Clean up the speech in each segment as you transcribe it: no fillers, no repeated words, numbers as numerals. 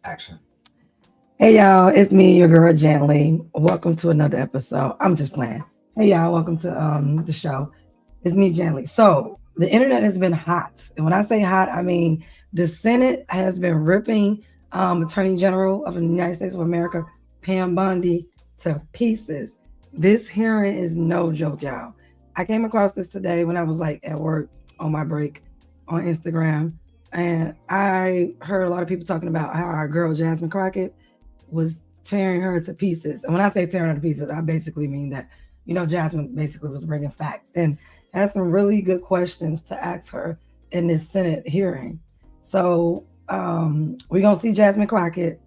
Action. Hey y'all, it's me, your girl Gently. Welcome to another episode. I'm just playing. Hey y'all, welcome to the show. It's me, Gently. So the internet has been hot, and when I say hot, I mean the Senate has been ripping Attorney General of the United States of America, Pam Bondi, to pieces. This hearing is no joke, y'all. I came across this today when I was like at work on my break on Instagram, and I heard a lot of people talking about how our girl Jasmine Crockett was tearing her to pieces. And when I say tearing her to pieces, I basically mean that, Jasmine basically was bringing facts and had some really good questions to ask her in this Senate hearing. So we're going to see Jasmine Crockett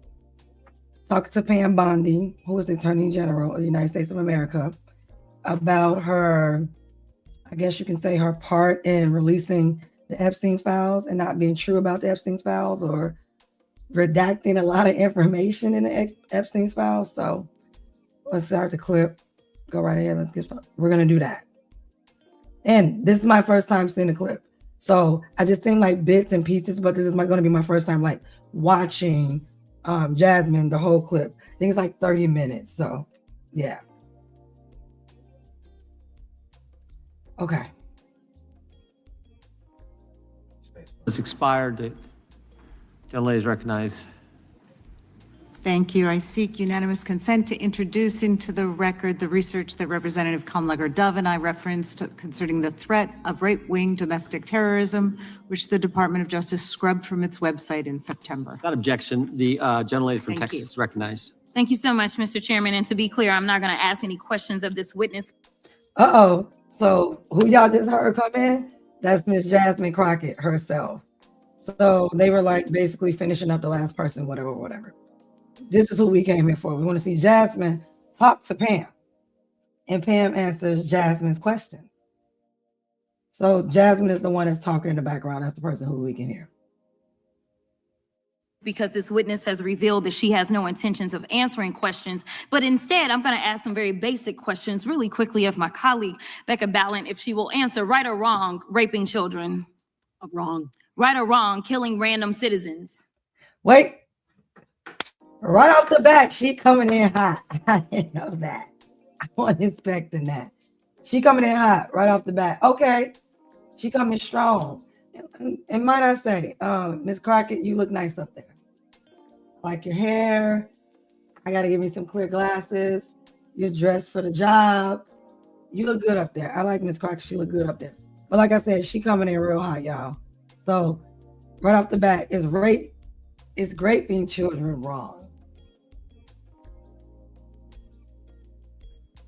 talk to Pam Bondi, who is the Attorney General of the United States of America, about her, I guess you can say, her part in releasing the Epstein files and not being true about the Epstein files, or redacting a lot of information in the Epstein files. So let's start the clip. Go right ahead. Let's get started. We're going to do that. And this is my first time seeing the clip. So I just seen like bits and pieces, but this is going to be my first time like watching Jasmine, the whole clip. I think it's like 30 minutes. So yeah. Okay. It's expired. The gentlelady is recognized. Thank you. I seek unanimous consent to introduce into the record the research that Representative Kamlager-Dove and I referenced concerning the threat of right-wing domestic terrorism, which the Department of Justice scrubbed from its website in September. Without objection, the gentlelady from Thank Texas you. is recognized. Thank you so much, Mr. Chairman. And to be clear, I'm not going to ask any questions of this witness. Uh-oh. So who y'all just heard come in? That's Miss Jasmine Crockett herself. So they were like basically finishing up the last person, whatever. This is who we came here for. We want to see Jasmine talk to Pam, and Pam answers Jasmine's questions. So Jasmine is the one that's talking in the background. That's the person who we can hear. Because this witness has revealed that she has no intentions of answering questions. But instead, I'm going to ask some very basic questions really quickly of my colleague, Becca Ballant, if she will answer right or wrong, raping children. Wrong. Right or wrong, killing random citizens. Wait. Right off the bat, she coming in hot. I didn't know that. I wasn't expecting that. She coming in hot right off the bat. Okay. She coming strong. And might I say, Ms. Crockett, you look nice up there. Like your hair. I got to give me some clear glasses. You're dressed for the job. You look good up there. I like Ms. Crockett. She look good up there. But like I said, she coming in real hot, y'all. So right off the bat, is raping children wrong?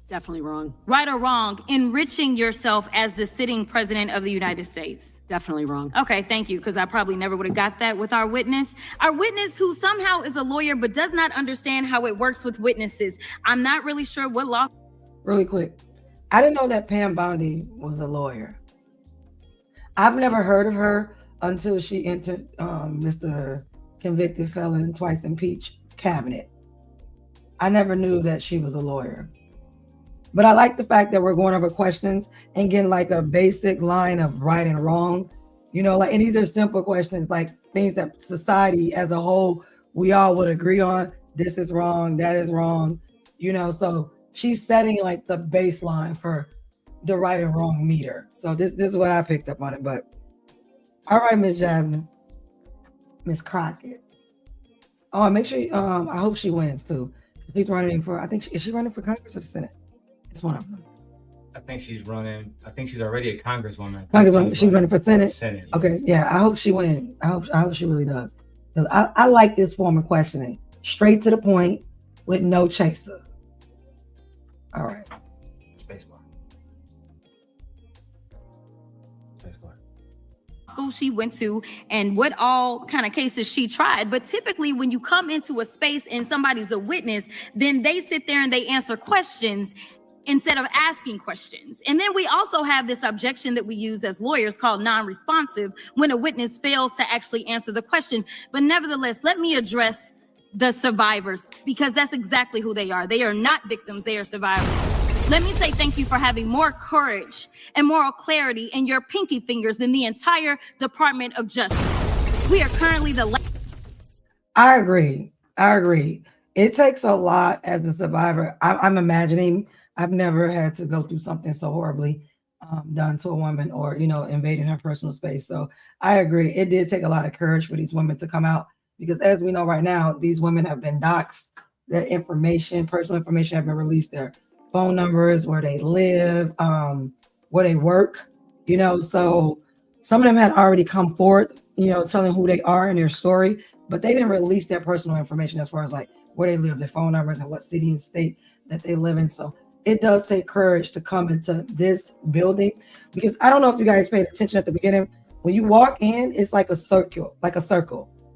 Definitely wrong. Right or wrong, enriching yourself as the sitting president of the United States. Definitely wrong. Okay, thank you, because I probably never would have got that with our witness. Our witness, who somehow is a lawyer but does not understand how it works with witnesses. I'm not really sure what law. Really quick. I didn't know that Pam Bondi was a lawyer. I've never heard of her until she entered Mr. Convicted Felon Twice Impeached cabinet. I never knew that she was a lawyer. But I like the fact that we're going over questions and getting like a basic line of right and wrong, and these are simple questions, like things that society as a whole, we all would agree on. This is wrong, that is wrong, so she's setting like the baseline for the right and wrong meter. So this is what I picked up on it. But all right, Miss Jasmine, Miss Crockett. Oh, make sure, I hope she wins too. She's running for, is she running for Congress or the Senate? It's one of them. I think she's already a congresswoman. She's running for Senate. Senate. Okay, yeah. I hope she wins. I hope she really does. Because I like this form of questioning, straight to the point, with no chaser. All right. Spacebar. School she went to and what all kind of cases she tried. But typically when you come into a space and somebody's a witness, then they sit there and they answer questions instead of asking questions. And then we also have this objection that we use as lawyers called non-responsive, when a witness fails to actually answer the question. But nevertheless, let me address the survivors, because that's exactly who they are. They are not victims, they are survivors. Let me say thank you for having more courage and moral clarity in your pinky fingers than the entire Department of Justice. We are currently the I agree. It takes a lot as a survivor. I'm imagining I've never had to go through something so horribly done to a woman or, invading her personal space. So I agree. It did take a lot of courage for these women to come out because as we know right now, these women have been doxxed. Their information, personal information have been released, their phone numbers, where they live, where they work, so some of them had already come forward, telling who they are and their story, but they didn't release their personal information as far as like where they live, their phone numbers, and what city and state that they live in. So it does take courage to come into this building because I don't know if you guys paid attention at the beginning. When you walk in, it's like a circle.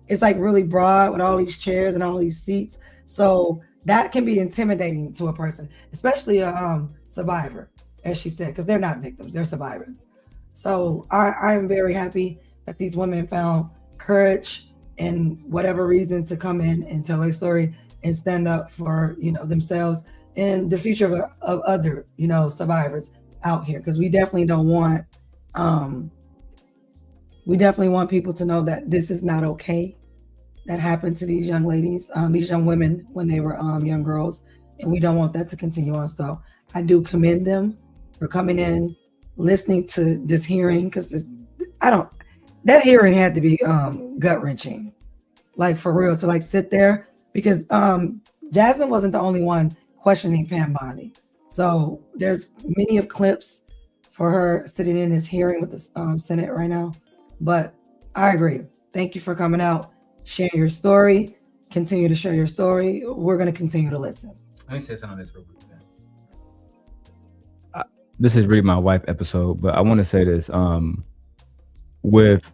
It's like really broad with all these chairs and all these seats. So that can be intimidating to a person, especially a survivor, as she said, because they're not victims, they're survivors. So I am very happy that these women found courage and whatever reason to come in and tell their story and stand up for themselves and the future of other survivors out here, because we definitely don't want people to know that this is not okay that happened to these young ladies, these young women when they were young girls, and we don't want that to continue on. So I do commend them for coming in, listening to this hearing, because that hearing had to be gut-wrenching, like for real, to like sit there, because Jasmine wasn't the only one questioning Pam Bondi. So there's many of clips for her sitting in this hearing with the Senate right now. But I agree. Thank you for coming out, sharing your story. Continue to share your story. We're going to continue to listen. Let me say something on this real quick. This is really my wife episode, but I want to say this. With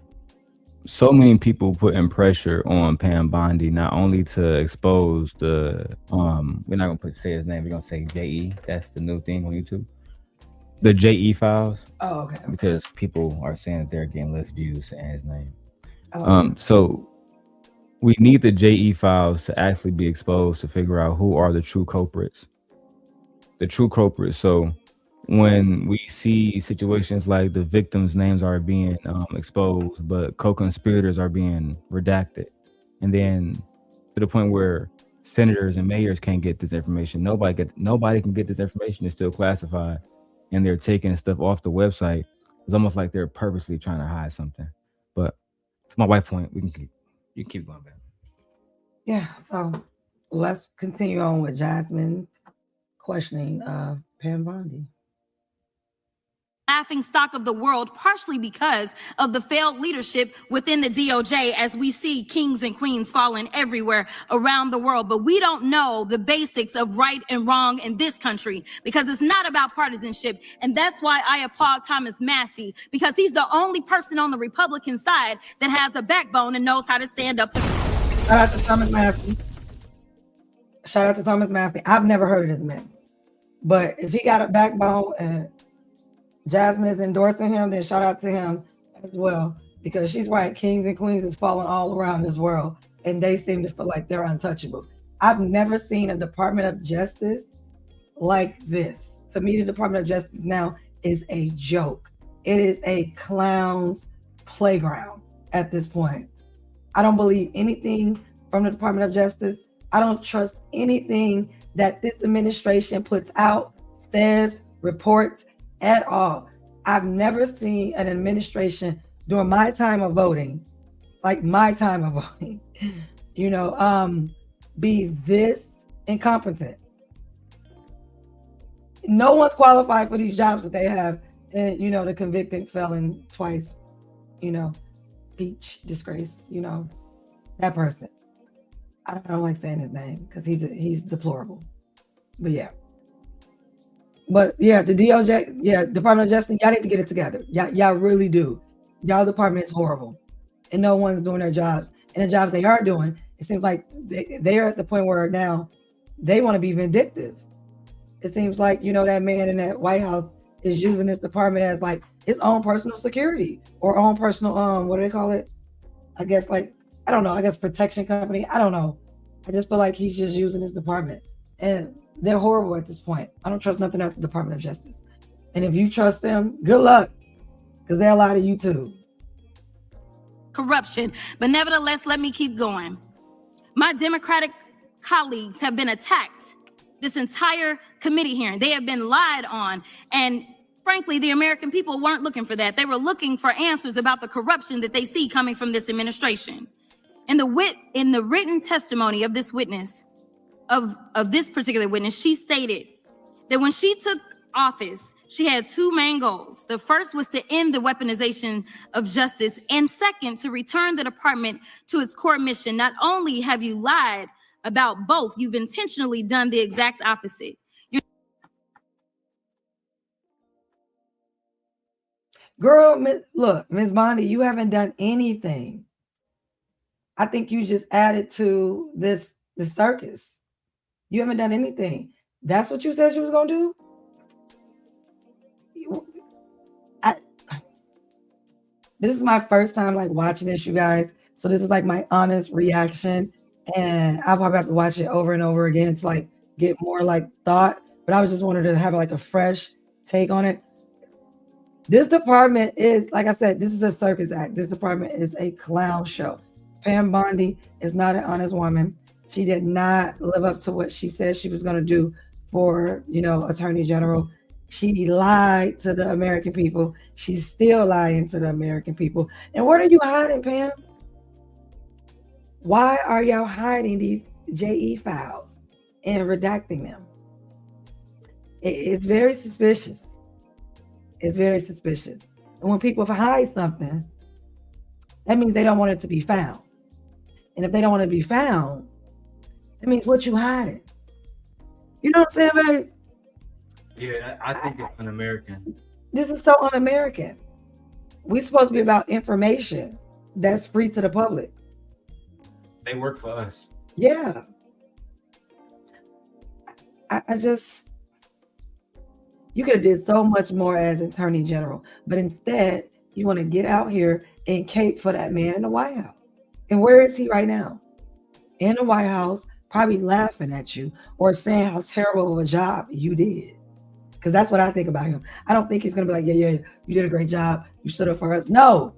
so many people putting pressure on Pam Bondi, not only to expose the we're not gonna say his name, we're gonna say JE. That's the new thing on YouTube. The JE files. Oh, okay. Because people are saying that they're getting less views saying his name. Oh. So we need the JE files to actually be exposed to figure out who are the true culprits. So when we see situations like the victims' names are being exposed, but co-conspirators are being redacted, and then to the point where senators and mayors can't get this information, nobody can get this information. It's still classified, and they're taking stuff off the website. It's almost like they're purposely trying to hide something. But it's my wife's point. You can keep going back. Yeah. So let's continue on with Jasmine's questioning Pam Bondi. Laughing stock of the world, partially because of the failed leadership within the DOJ, as we see kings and queens falling everywhere around the world. But we don't know the basics of right and wrong in this country, because it's not about partisanship. And that's why I applaud Thomas Massie, because he's the only person on the Republican side that has a backbone and knows how to stand up to. Shout out to Thomas Massie. I've never heard of this man, but if he got a backbone and Jasmine is endorsing him, then shout out to him as well, because she's right. Kings and queens is falling all around this world, and they seem to feel like they're untouchable. I've never seen a Department of Justice like this. To me, the Department of Justice now is a joke. It is a clown's playground at this point. I don't believe anything from the Department of Justice. I don't trust anything that this administration puts out, says, reports, at all. I've never seen an administration during my time of voting, be this incompetent. No one's qualified for these jobs that they have. And, the convicted felon twice, Peach disgrace, that person. I don't like saying his name because he's deplorable. But yeah. But yeah, the DOJ, Department of Justice, y'all need to get it together. Y'all really do. Y'all department is horrible, and no one's doing their jobs. And the jobs they are doing, it seems like they are at the point where now they want to be vindictive. It seems like that man in that White House is using this department as like his own personal security or own personal what do they call it? I guess protection company. I don't know. I just feel like he's just using this department, and they're horrible at this point. I don't trust nothing at the Department of Justice. And if you trust them, good luck, because they'll lie to you too. Corruption. But nevertheless, let me keep going. My Democratic colleagues have been attacked this entire committee hearing. They have been lied on. And frankly, the American people weren't looking for that. They were looking for answers about the corruption that they see coming from this administration. In the written testimony of this witness, of this particular witness, she stated that when she took office, she had two main goals. The first was to end the weaponization of justice, and second, to return the department to its core mission. Not only have you lied about both, you've intentionally done the exact opposite. Girl, look, Ms. Bondi, you haven't done anything. I think you just added to the circus. You haven't done anything. That's what you said you was gonna do? This is my first time like watching this, you guys. So this is like my honest reaction. And I'll probably have to watch it over and over again to like get more like thought. But I was just wanted to have like a fresh take on it. This department is, like I said, this is a circus act. This department is a clown show. Pam Bondi is not an honest woman. She did not live up to what she said she was going to do for, Attorney General. She lied to the American people. She's still lying to the American people. And what are you hiding, Pam? Why are y'all hiding these JE files and redacting them? It's very suspicious. It's very suspicious. And when people hide something, that means they don't want it to be found. And if they don't want it to be found, that means what you hiding. You know what I'm saying, baby? Yeah, I think it's un-American. This is so un-American. We're supposed to be about information that's free to the public. They work for us. Yeah. I just, you could have did so much more as Attorney General, but instead you want to get out here and cape for that man in the White House. And where is he right now? In the White House, probably laughing at you or saying how terrible of a job you did. Because that's what I think about him. I don't think he's going to be like, yeah, you did a great job. You stood up for us. No.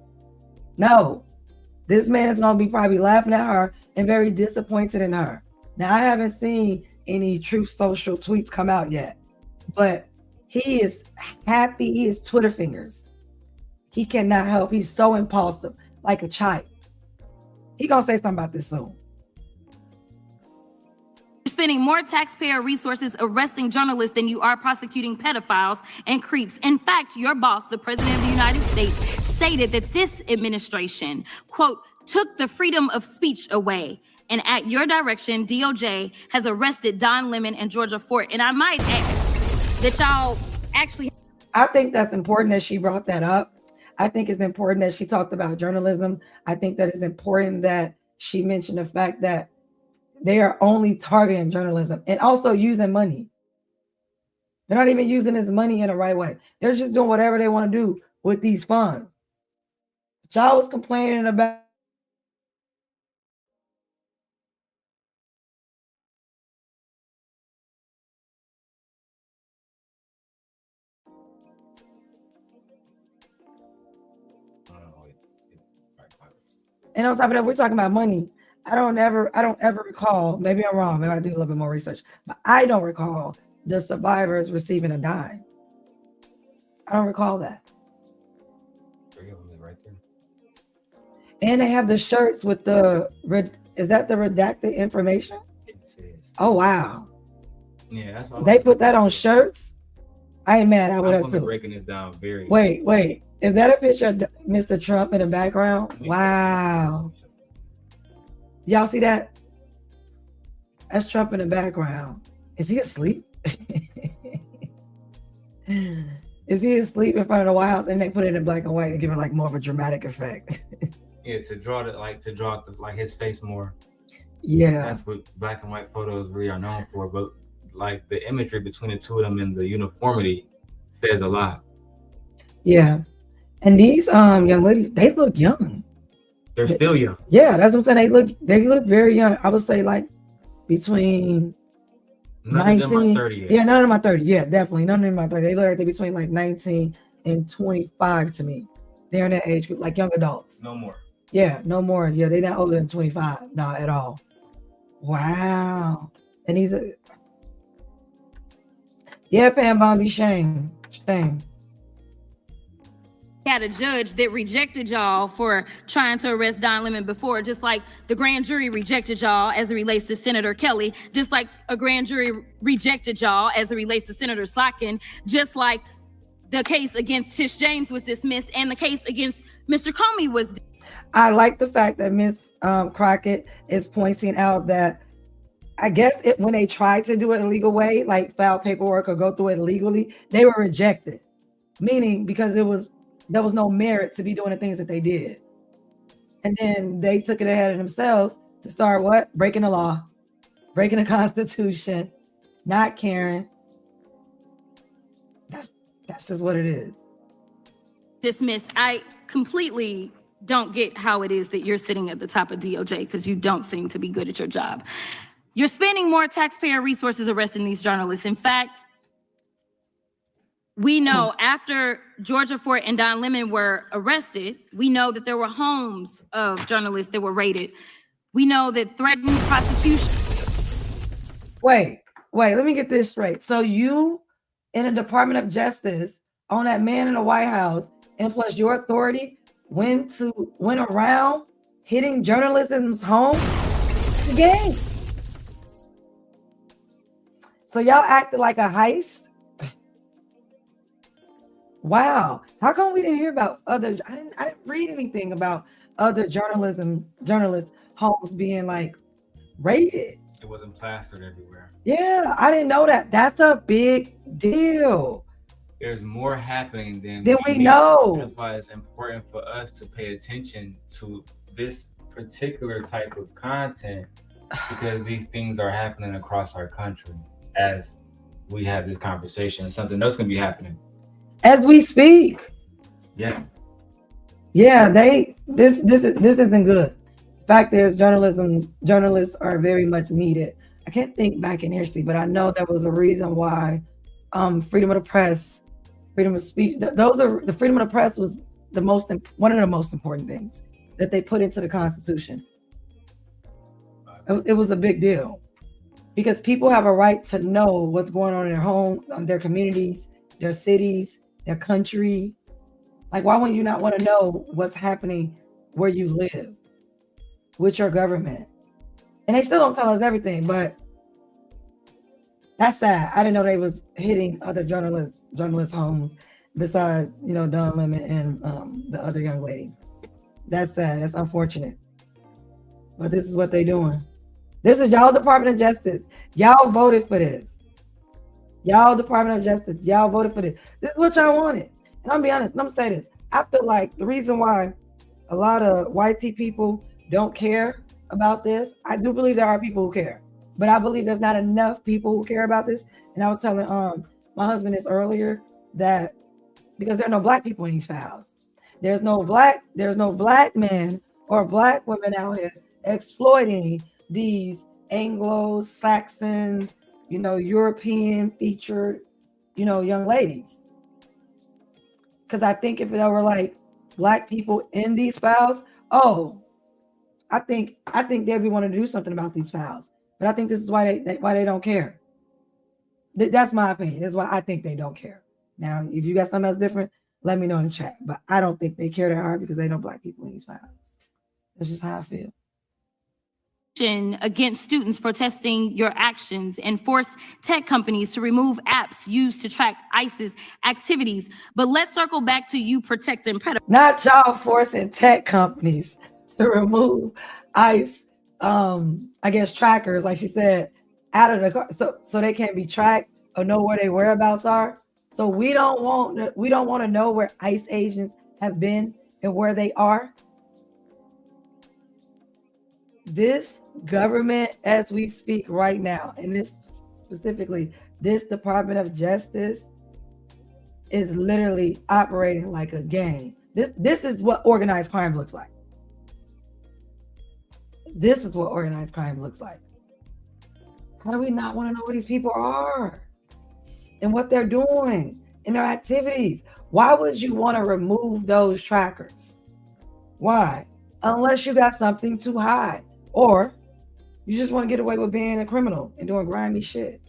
This man is going to be probably laughing at her and very disappointed in her. Now, I haven't seen any Truth Social tweets come out yet, but he is happy. He is Twitter fingers. He cannot help. He's so impulsive, like a child. He going to say something about this soon. You're spending more taxpayer resources arresting journalists than you are prosecuting pedophiles and creeps. In fact, your boss, the President of the United States, stated that this administration, quote, took the freedom of speech away. And at your direction, DOJ has arrested Don Lemon and Georgia Fort. And I might add that y'all actually... I think that's important that she brought that up. I think it's important that she talked about journalism. I think that it's important that she mentioned the fact that they are only targeting journalism and also using money. They're not even using this money in the right way. They're just doing whatever they want to do with these funds. Y'all was complaining about and on top of that, we're talking about money. I don't ever recall, maybe I'm wrong, maybe I do a little bit more research, but I don't recall the survivors receiving a dime. I don't recall that. Right there. And they have the shirts with is that the redacted information? Oh, wow. Yeah, that's what They put that on shirts? I ain't mad. I would have too. Breaking it down very. Wait. Is that a picture of Mr. Trump in the background? Wow. Y'all see that? That's Trump in the background. Is he asleep? Is he asleep in front of the White House? And they put it in black and white and give it like more of a dramatic effect. Yeah, to draw his face more. Yeah. That's what black and white photos really are known for. But like the imagery between the two of them and the uniformity says a lot. Yeah. And these young ladies, they look young. They're still young. Yeah, that's what I'm saying. They look very young. I would say like between None of them are 30 yet. Yeah, none of them are 30. Yeah, definitely. None of them are 30. They look like they're between like 19 and 25 to me. They're in that age group, like young adults. No more. Yeah, no more. Yeah, they're not older than 25. No, at all. Wow. And he's a Pam Bondi, shame. Had a judge that rejected y'all for trying to arrest Don Lemon before, just like the grand jury rejected y'all as it relates to Senator Kelly, just like a grand jury rejected y'all as it relates to Senator Slotkin, just like the case against Tish James was dismissed and the case against Mr. Comey was. I like the fact that Ms. Crockett is pointing out that I guess when they tried to do it a legal way, like file paperwork or go through it legally, they were rejected. Meaning because there was no merit to be doing the things that they did. And then they took it ahead of themselves to start what? Breaking the law, breaking the Constitution, not caring. That's just what it is. Dismissed. I completely don't get how it is that you're sitting at the top of DOJ because you don't seem to be good at your job. You're spending more taxpayer resources arresting these journalists. In fact, we know after Georgia Fort and Don Lemon were arrested, we know that there were homes of journalists that were raided. We know that threatened prosecution. Wait, let me get this straight. So you in the Department of Justice on that man in the White House, and plus your authority went around hitting journalists' homes again. So y'all acted like a heist. Wow. How come we didn't hear about other? I didn't read anything about other journalists' homes being like raided. It wasn't plastered everywhere. Yeah, I didn't know that. That's a big deal. There's more happening than we know. That's why it's important for us to pay attention to this particular type of content, because these things are happening across our country as we have this conversation. Something else can be happening as we speak. Yeah. This isn't good. The fact is, journalists are very much needed. I can't think back in history, but I know there was a reason why freedom of the press, freedom of speech, the freedom of the press was one of the most important things that they put into the Constitution. It was a big deal because people have a right to know what's going on in their home, their communities, their cities, their country. Like, why would you not want to know what's happening where you live with your government? And they still don't tell us everything, but that's sad. I didn't know they was hitting other journalists' homes besides, Don Lemon and the other young lady. That's sad. That's unfortunate. But this is what they doing. This is y'all Department of Justice. Y'all voted for this. Y'all Department of Justice. Y'all voted for this. This is what y'all wanted. And I'm be honest, I'm gonna say this. I feel like the reason why a lot of YT people don't care about this, I do believe there are people who care, but I believe there's not enough people who care about this. And I was telling my husband this earlier, that because there are no black people in these files. There's no black men or black women out here exploiting these Anglo-Saxon, European featured, young ladies. Because I think if there were like black people in these files, I think they'd be wanting to do something about these files. But I think this is why they don't care. That's my opinion. That's why I think they don't care. Now, if you got something else different, let me know in the chat. But I don't think they care that hard because they know black people in these files. That's just how I feel. Against students protesting your actions and forced tech companies to remove apps used to track ICE's activities. But let's circle back to you protecting pedophiles. Not y'all forcing tech companies to remove ICE, I guess trackers, like she said, out of the car, so they can't be tracked or know where their whereabouts are. So we don't want to know where ICE agents have been and where they are. This government, as we speak right now, and this specifically, this Department of Justice is literally operating like a gang. This is what organized crime looks like. This is what organized crime looks like. How do we not want to know where these people are and what they're doing in their activities? Why would you want to remove those trackers? Why? Unless you got something to hide. Or, You just want to get away with being a criminal and doing grimy shit.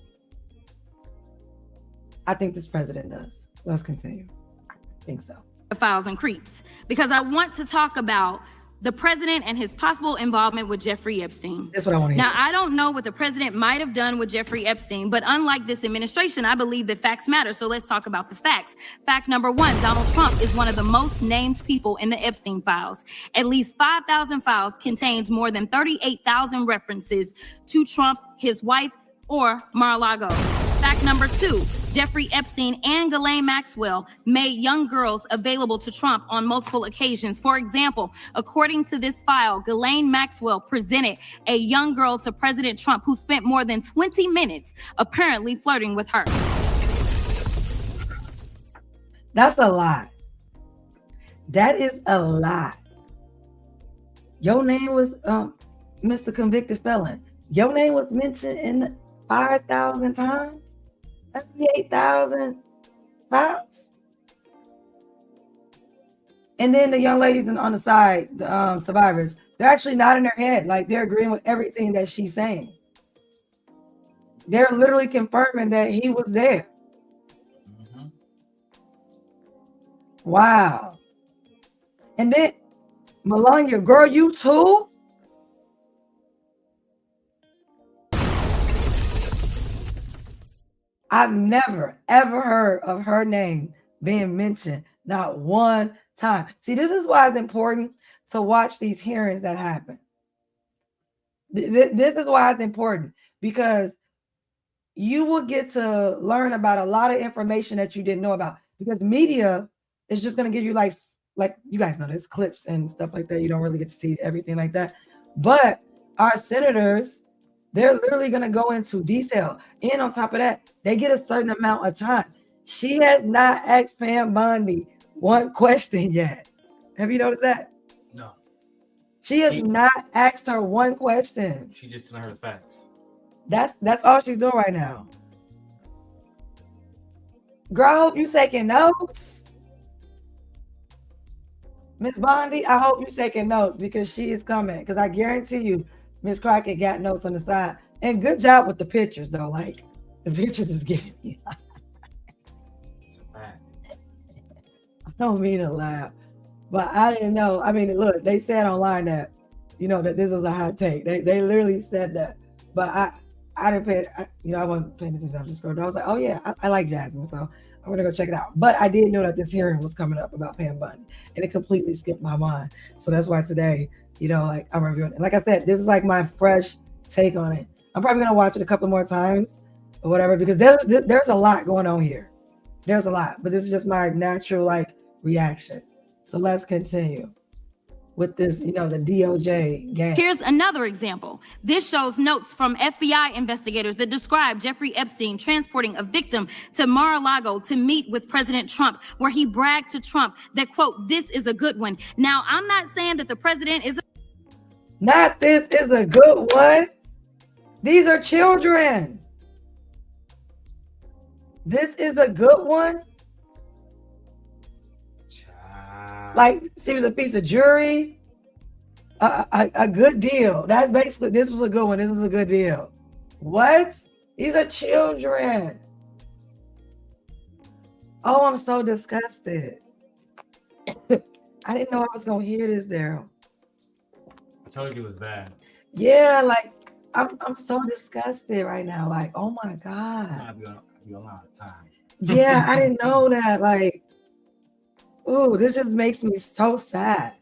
I think this president does. Let's continue. I think so. Files and creeps, because I want to talk about the president and his possible involvement with Jeffrey Epstein. That's what I want to hear. Now, I don't know what the president might have done with Jeffrey Epstein, but unlike this administration, I believe that facts matter. So let's talk about the facts. Fact number one, Donald Trump is one of the most named people in the Epstein files. At least 5,000 files contains more than 38,000 references to Trump, his wife, or Mar-a-Lago. Fact number two, Jeffrey Epstein and Ghislaine Maxwell made young girls available to Trump on multiple occasions. For example, according to this file, Ghislaine Maxwell presented a young girl to President Trump who spent more than 20 minutes apparently flirting with her. That's a lie. That is a lie. Your name was Mr. Convicted Felon. Your name was mentioned in 5,000 times. 38,000 files. And then the young ladies on the side, the survivors, they're actually nodding their head, like they're agreeing with everything that she's saying. They're literally confirming that he was there. Mm-hmm. Wow. And then Melania, girl, you too? I've never, ever heard of her name being mentioned, not one time. See, this is why it's important to watch these hearings that happen. This is why it's important, because you will get to learn about a lot of information that you didn't know about, because media is just going to give you like you guys know, there's clips and stuff like that. You don't really get to see everything like that. But our senators, they're literally going to go into detail. And on top of that, they get a certain amount of time. She has not asked Pam Bondi one question yet. Have you noticed that? No. She has not asked her one question. She just telling her the facts. That's all she's doing right now. Girl, I hope you taking notes. Miss Bondi, I hope you taking notes, because she is coming. Because I guarantee you, Miss Crockett got notes on the side. And good job with the pictures, though. Like, the pictures is giving me. It's a fact. I don't mean to laugh, but I didn't know. I mean, look, they said online that, that this was a hot take. They literally said that. But I didn't pay, I wasn't paying attention. I just scrolled. I was like, oh, yeah, I like Jasmine. So I'm going to go check it out. But I did know that this hearing was coming up about Pam Bondi, and it completely skipped my mind. So that's why today, I'm reviewing it. Like I said, this is like my fresh take on it. I'm probably going to watch it a couple more times or whatever, because there's a lot going on here. There's a lot, but this is just my natural reaction. So let's continue with this, the DOJ game. Here's another example. This shows notes from FBI investigators that describe Jeffrey Epstein transporting a victim to Mar-a-Lago to meet with President Trump, where he bragged to Trump that, quote, "This is a good one." Now, I'm not saying that the president is Not this is a good one. These are children. This is a good one. Like, she was a piece of jewelry, a good deal. That's basically, this was a good one. This is a good deal. What? These are children. Oh, I'm so disgusted. I didn't know I was going to hear this, Daryl. I told you it was bad. Yeah, I'm so disgusted right now. Like, oh my God. I'll be on all the time. Yeah, I didn't know that. Oh, this just makes me so sad.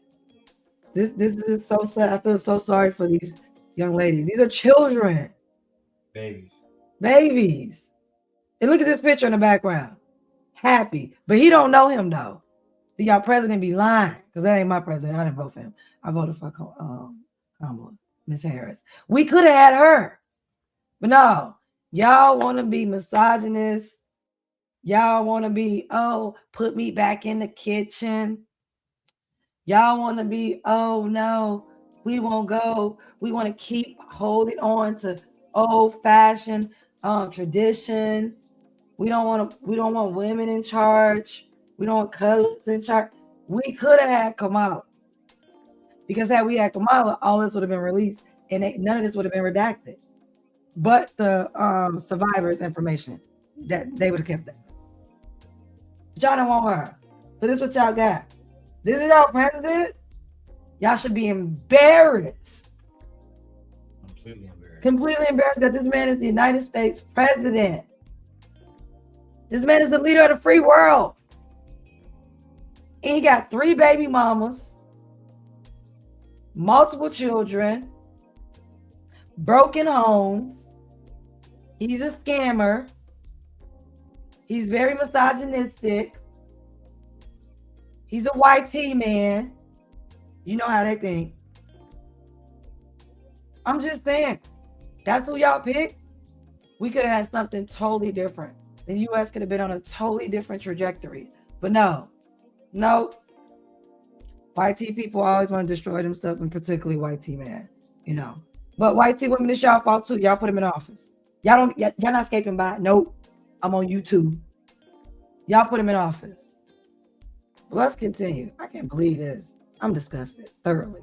This is so sad. I feel so sorry for these young ladies. These are children. Babies. And look at this picture in the background. Happy. But he don't know him, though. See, y'all president be lying, because that ain't my president. I didn't vote for him. I voted for Kamala, Miss Harris. We could have had her. But no, y'all want to be misogynist. Y'all want to be, put me back in the kitchen. Y'all want to be, oh no, we won't go. We want to keep holding on to old-fashioned traditions. We don't want women in charge. We don't want colors in charge. We could have had Kamala. Because had we had Kamala, all this would have been released and none of this would have been redacted. But the survivors' information, that they would have kept that. But y'all don't want her. So this is what y'all got. This is our president. Y'all should be embarrassed. Completely embarrassed that this man is the United States president. This man is the leader of the free world. And he got 3 baby mamas, multiple children, broken homes. He's a scammer. He's very misogynistic. He's a YT man. You know how they think. I'm just saying, that's who y'all picked. We could have had something totally different. The U.S. could have been on a totally different trajectory. But no. YT people always want to destroy themselves, and particularly YT man, you know. But YT women, it's y'all fault too. Y'all put them in office. Y'all not escaping by. Nope. I'm on YouTube. Y'all put him in office. But let's continue. I can't believe this. I'm disgusted thoroughly.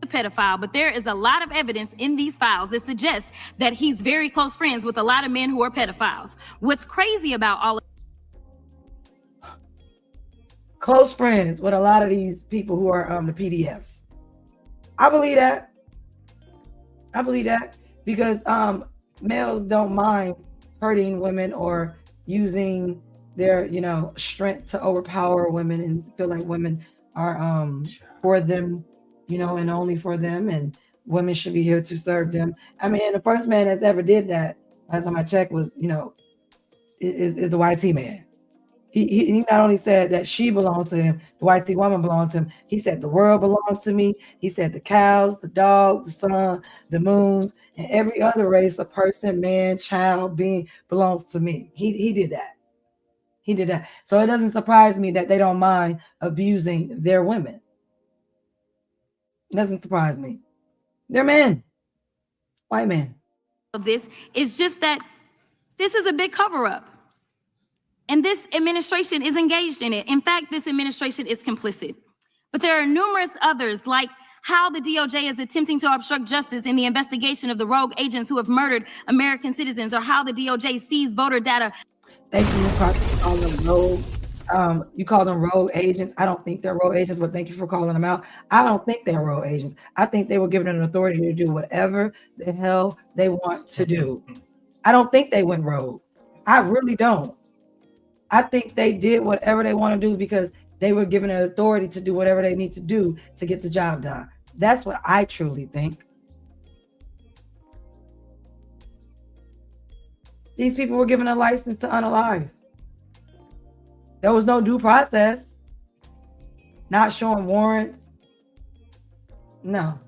A pedophile, but there is a lot of evidence in these files that suggests that he's very close friends with a lot of men who are pedophiles. What's crazy about all of Close friends with a lot of these people who are the PDFs. I believe that. Because males don't mind hurting women or using their, strength to overpower women and feel like women are for them, and only for them, and women should be here to serve them. I mean, the first man that's ever did that, last time I checked, was, is the YT man. He not only said that she belonged to him, the YT woman belonged to him. He said the world belonged to me. He said the cows, the dog, the sun, the moons, and every other race, a person, man, child, being belongs to me. He did that. He did that. So it doesn't surprise me that they don't mind abusing their women. It doesn't surprise me. They're men. White men. this is just that this is a big cover-up. And this administration is engaged in it. In fact, this administration is complicit. But there are numerous others, like how the DOJ is attempting to obstruct justice in the investigation of the rogue agents who have murdered American citizens, or how the DOJ seized voter data. Thank you, Ms. Crockett, for calling them rogue. You call them rogue agents. I don't think they're rogue agents, but thank you for calling them out. I don't think they're rogue agents. I think they were given an authority to do whatever the hell they want to do. I don't think they went rogue. I really don't. I think they did whatever they want to do because they were given an authority to do whatever they need to do to get the job done. That's what I truly think. These people were given a license to unalive. There was no due process. Not showing warrants. No.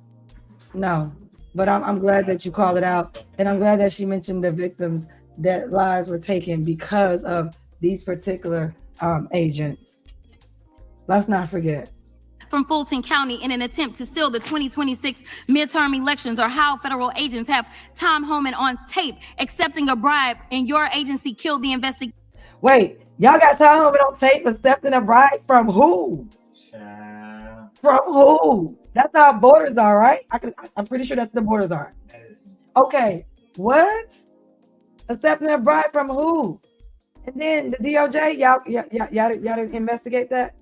But I'm glad that you called it out. And I'm glad that she mentioned the victims that lives were taken because of these particular agents. Let's not forget. From Fulton County in an attempt to steal the 2026 midterm elections, or how federal agents have Tom Homan on tape accepting a bribe and your agency killed the investigation. Wait, y'all got Tom Homan on tape accepting a bribe from who? From who? That's how borders are, right? I'm pretty sure that's the borders are. Okay, what? Accepting a bribe from who? And then the DOJ, y'all didn't investigate that?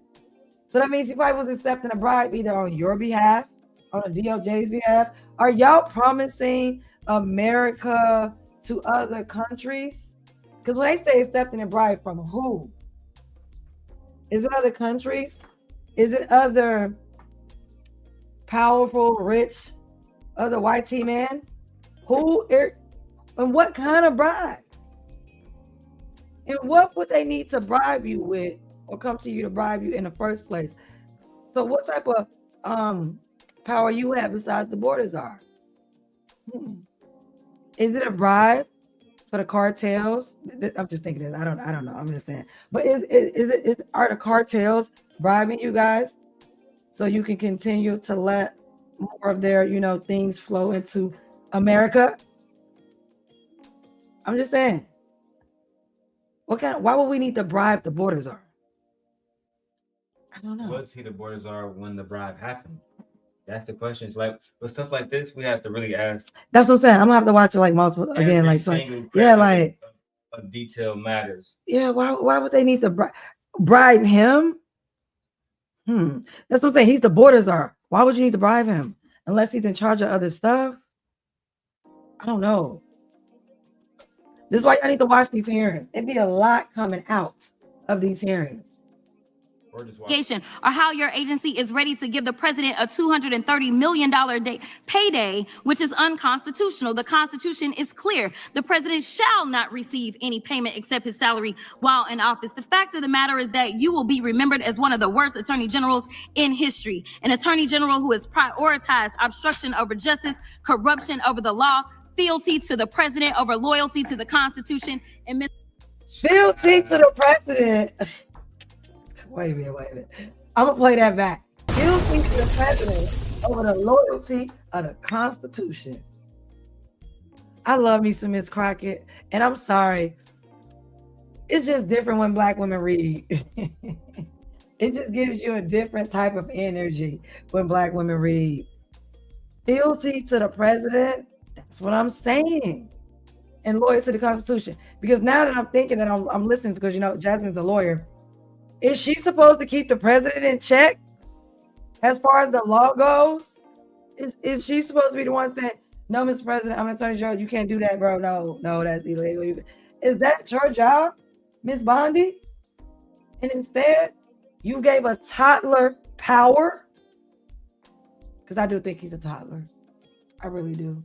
So that means he probably was accepting a bribe either on your behalf, on the DOJ's behalf. Are y'all promising America to other countries? Because when they say accepting a bribe, from who? Is it other countries? Is it other powerful, rich, other YT men? And what kind of bribe? And what would they need to bribe you with, or come to you to bribe you in the first place? So what type of power you have besides the borders are? Is it a bribe for the cartels? I'm just thinking this. I don't know. I'm just saying. But are the cartels bribing you guys so you can continue to let more of their, things flow into America? I'm just saying. Why would we need to bribe the borders are? I don't know. Let's see the borders are when the bribe happened. That's the question. It's like with stuff like this, we have to really ask. That's what I'm saying. I'm gonna have to watch it like multiple again. Every Like, single yeah, crack like a detail matters. yeah. Why would they need to bribe him? That's what I'm saying. He's the border czar. Why would you need to bribe him unless he's in charge of other stuff? I don't know. This is why y'all need to watch these hearings. It'd be a lot coming out of these hearings. Or how your agency is ready to give the president a $230 million payday, which is unconstitutional. The Constitution is clear. The president shall not receive any payment except his salary while in office. The fact of the matter is that you will be remembered as one of the worst attorney generals in history. An attorney general who has prioritized obstruction over justice, corruption over the law, fealty to the president over loyalty to the Constitution, and fealty to the president. Wait a minute. I'm gonna play that back. Fealty to the president over the loyalty of the Constitution. I love me some Miss Crockett, and I'm sorry. It's just different when Black women read. It just gives you a different type of energy when Black women read. Fealty to the president. That's what I'm saying. And loyal to the Constitution. Because now that I'm thinking that I'm listening to, because you know Jasmine's a lawyer. Is she supposed to keep the president in check as far as the law goes? Is she supposed to be the one saying, no, Mr. President, I'm an attorney general, you can't do that, bro. No, that's illegal. Is that your job, Ms. Bondi? And instead, you gave a toddler power? Because I do think he's a toddler. I really do.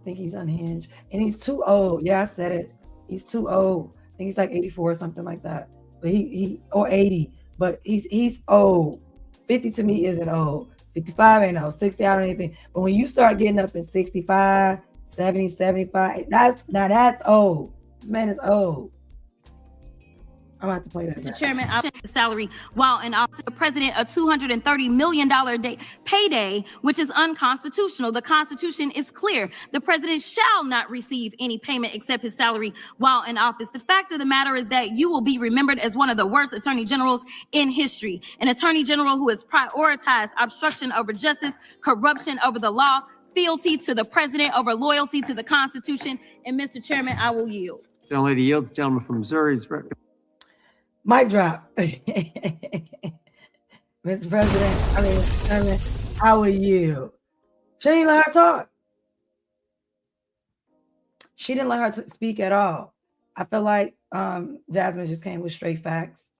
I think he's unhinged. And he's too old. Yeah, I said it. He's too old. I think he's like 84 or something like that. But he or 80, but he's old. 50 to me isn't old. 55 ain't old. 60, I don't anything. But when you start getting up in 65, 70, 75, that's old. This man is old. I'm gonna have to play that. Mr. Chairman, I'll check the salary while in office. The president a $230 million payday, which is unconstitutional. The Constitution is clear. The president shall not receive any payment except his salary while in office. The fact of the matter is that you will be remembered as one of the worst attorney generals in history. An attorney general who has prioritized obstruction over justice, corruption over the law, fealty to the president over loyalty to the Constitution. And Mr. Chairman, I will yield. Gentlelady yields. Gentleman from Missouri is mic drop. Mr. President, I will yield. She didn't let her talk. She didn't let her speak at all. I feel like Jasmine just came with straight facts.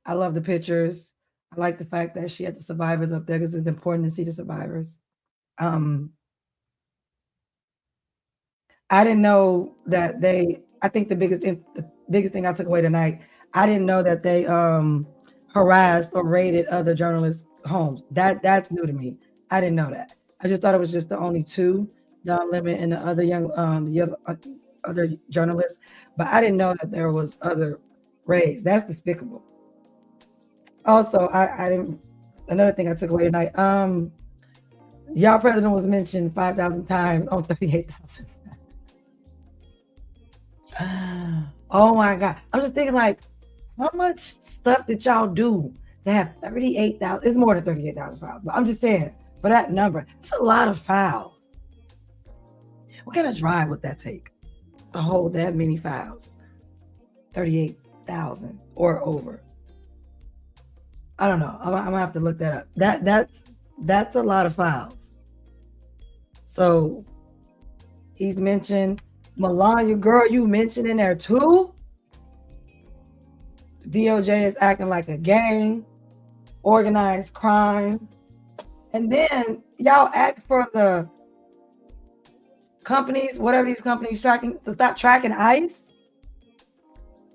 I love the pictures. I like the fact that she had the survivors up there because it's important to see the survivors. I didn't know that I think the biggest thing I took away tonight, I didn't know that they harassed or raided other journalists' homes. That's new to me. I didn't know that. I just thought it was just the only two, Don Lemon and the other other journalists. But I didn't know that there was other raids. That's despicable. Also, I didn't. Another thing I took away tonight. Y'all president was mentioned 5,000 times on 38,000. Oh my God! I'm just thinking like. How much stuff did y'all do to have 38,000? It's more than 38,000 files, but I'm just saying for that number, it's a lot of files. What kind of drive would that take to hold that many files? 38,000 or over. I don't know. I'm gonna have to look that up. That's a lot of files. So he's mentioned Melania, girl, you mentioned in there too. DOJ is acting like a gang, organized crime. And then y'all ask for the companies, whatever these companies tracking, to stop tracking ICE.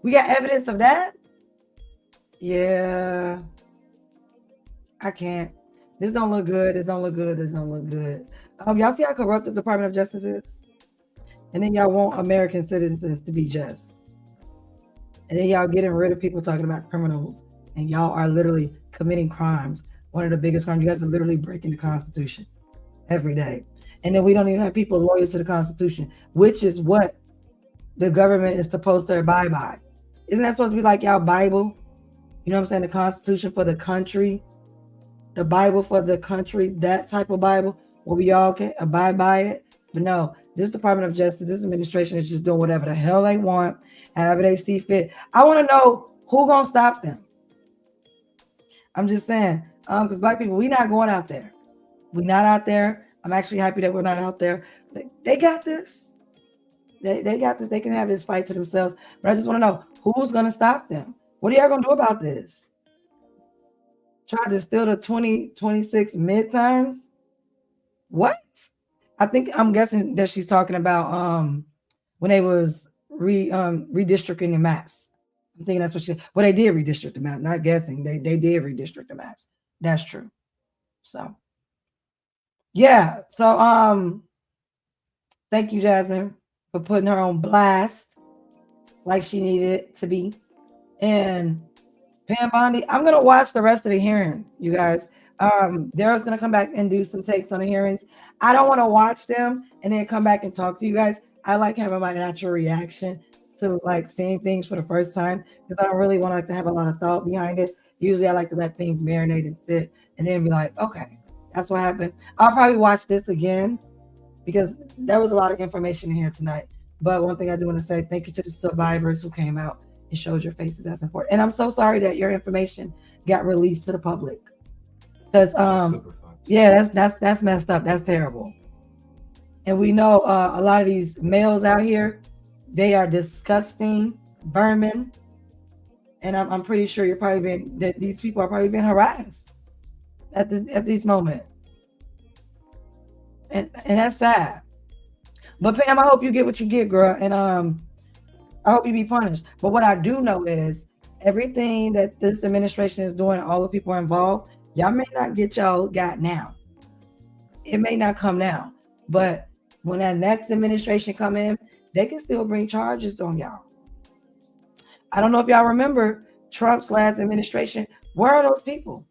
We got evidence of that? Yeah. I can't. This don't look good. This don't look good. This don't look good. Y'all see how corrupt the Department of Justice is? And then y'all want American citizens to be just. And then y'all getting rid of people talking about criminals. And y'all are literally committing crimes. One of the biggest crimes. You guys are literally breaking the Constitution every day. And then we don't even have people loyal to the Constitution, which is what the government is supposed to abide by. Isn't that supposed to be like y'all Bible? You know what I'm saying? The Constitution for the country. the Bible for the country, that type of Bible where we all can abide by it. But no, this Department of Justice, this administration is just doing whatever the hell they want, however they see fit. I want to know who gonna stop them. I'm just saying, because Black people, we not going out there. We're not out there. I'm actually happy that we're not out there. They got this. They got this. They can have this fight to themselves. But I just want to know who's gonna stop them. What are y'all gonna do about this? Try to steal the 2026 midterms? What? I'm guessing that she's talking about when they was redistricting the maps. I'm thinking that's what they did redistrict the map, not guessing. They did redistrict the maps. That's true. So yeah. So thank you, Jasmine, for putting her on blast like she needed to be. And Pam Bondi, I'm gonna watch the rest of the hearing, you guys. Daryl's gonna come back and do some takes on the hearings. I don't want to watch them and then come back and talk to you guys. I like having my natural reaction to like seeing things for the first time because I don't really want to have a lot of thought behind it. Usually I like to let things marinate and sit and then be like, okay, that's what happened. I'll probably watch this again because there was a lot of information in here tonight. But one thing I do want to say, thank you to the survivors who came out and showed your faces. That's important. And I'm so sorry that your information got released to the public. Because yeah, that's messed up. That's terrible. And we know a lot of these males out here, they are disgusting vermin. And I'm pretty sure these people are probably being harassed at this moment. And that's sad. But Pam, I hope you get what you get, girl. And I hope you be punished. But what I do know is everything that this administration is doing, all the people involved, y'all may not get y'all got now. It may not come now. But when that next administration come in, they can still bring charges on y'all. I don't know if y'all remember Trump's last administration. Where are those people?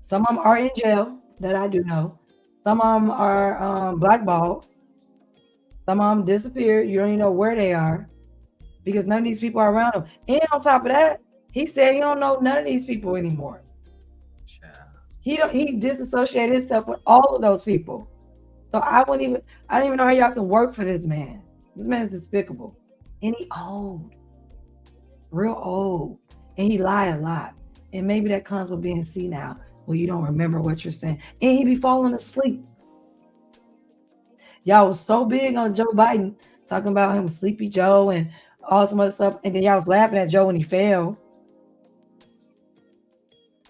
Some of them are in jail, that I do know. Some of them are blackballed. Some of them disappeared. You don't even know where they are because none of these people are around them. And on top of that, he said he don't know none of these people anymore. He disassociated himself with all of those people. So I don't even know how y'all can work for this man. This man is despicable. And he old. Real old. And he lie a lot. And maybe that comes with being senile, where you don't remember what you're saying. And he be falling asleep. Y'all was so big on Joe Biden, talking about him Sleepy Joe and all some other stuff. And then y'all was laughing at Joe when he fell.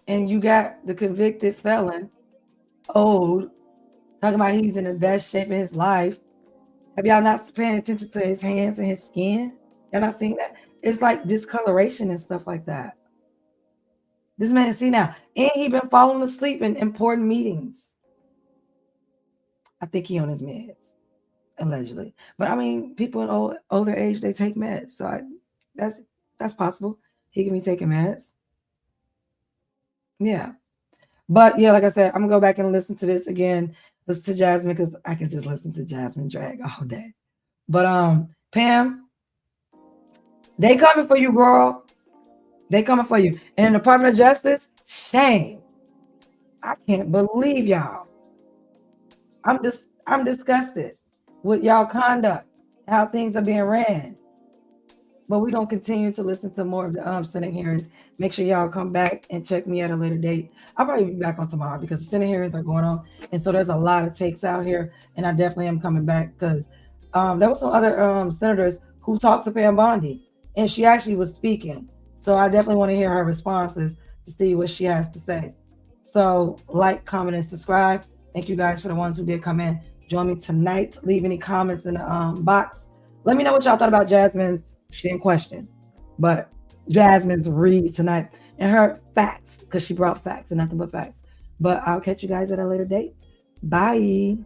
And you got the convicted felon, old, talking about he's in the best shape of his life. Have y'all not paying attention to his hands and his skin? Y'all not seeing that? It's like discoloration and stuff like that. This man is senile. And he been falling asleep in important meetings. I think he on his meds, allegedly. But I mean, people in older age, they take meds. So that's possible. He can be taking meds. Yeah. But yeah, like I said, I'm gonna go back and listen to this again. Listen to Jasmine, because I can just listen to Jasmine drag all day. But Pam, they coming for you, girl. They coming for you. And the Department of Justice, shame. I can't believe y'all. I'm disgusted with y'all conduct, how things are being ran. But we don't continue to listen to more of the Senate hearings. Make sure y'all come back and check me at a later date. I'll probably be back on tomorrow because the Senate hearings are going on. And so there's a lot of takes out here. And I definitely am coming back because there were some other senators who talked to Pam Bondi. And she actually was speaking. So I definitely want to hear her responses to see what she has to say. So like, comment, and subscribe. Thank you guys for the ones who did come in. Join me tonight. Leave any comments in the box. Let me know what y'all thought about Jasmine's. She didn't question, but Jasmine's read tonight and her facts, because she brought facts and nothing but facts. But I'll catch you guys at a later date. Bye.